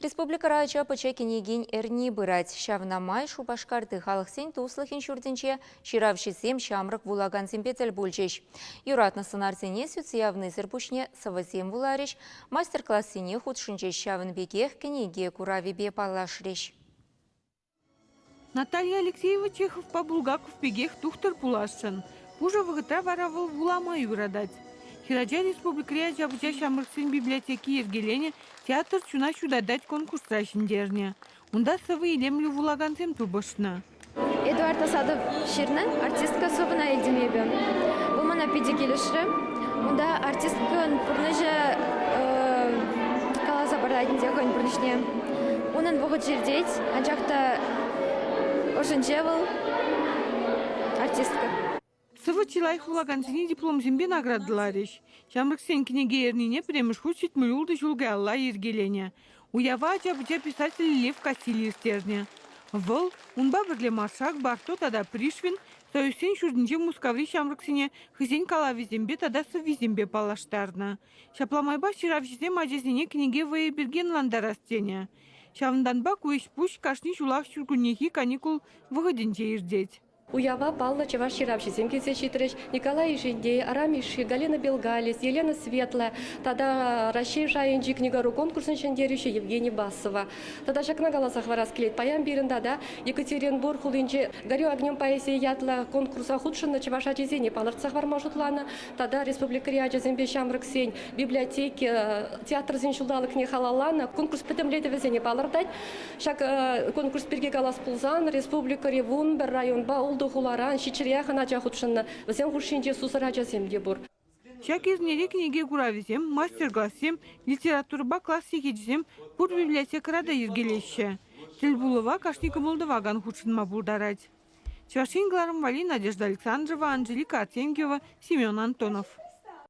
Республика Рача пачекинегин эрни бырать. Шавна май шубашкарды халықсен туслыхин шурденче ширавшисем шамрық вулаган семпетель бульчеш. Юратна сынарсене сүтсиявны зірпушне савасем вулареш, мастер-классине худшынче шавын бекех кенеге куравибе палашреш. Наталья Алексеева Чехов по Булгаков бегех тухтар пулашын. Пужа вғыта варавыл вулама юрадать. Хираджа республика Ряча обуча шамрыксын библиотеки ергелене театр чуна дать конкурс рашиндерне. Унда сывы илемлю вулагансем тубышна. Эдуард Асадов ширнен артистка собына элдимебе. Умана педикелешре. Унда артисткан пурныжа калаза бардайтын дегон пурнышне. Унан вғыт жердеть, анчақта ошынчевыл артистка. Сывы чилайх вулагансыне диплом зембе наградылареш. Шамрыксен книге ернине премыш хучит мюлды жулга алла ергелене. Уява обуча писатель Лев Кассилий стерне. Выл, унба бірле маршак барто тада Пришвин, союсен шурдинче мускаври шамрыксене хызен калавизембе тада сывизембе палаштарна. Шапламайба ширавшизем ажесене книге вые берген ландарастене. Шавынданба куеш пуш кашни жулах шургуннехи каникул выгодинче ирдеть. Уява Павла Чеваширавши, Семкисе Читрыч, Николай Ижидей, Арамиши, Галина Белгалис, Елена Светлая, тогда Ращей Шаинджи, книгару конкурсын шендерющий Евгений Басова. Тогда Шакна Галасах Вараскелет, Паян Бирында, да, Екатеринбург, Хулинджи, Горю огнем поэзии Ятла, конкурса худшина Чеваша Чизени, Паларцах Вармажутлана, тогда Республика Ряча, Зембе Шамрыксень, библиотеки, театр Зинчулдала Кнехалалана, конкурс Петемлета Везени Палардать, Шак конкурс Перги Галас Пулзан, Республика Ревун, район Баул, Духуларан, Щичеряхана Джахудшина, Взем Хушинджи Сусараджа Земдебур. Шакирнере книге куравизем, мастер-классем, литературба классикичзем, пур библиотекарада ергелеще. Тельбулова кашника Молдаваган худшинма бурдарать. Чевашин Гларам Вали, Надежда Александрова, Анжелика Артемьева, Семен Антонов.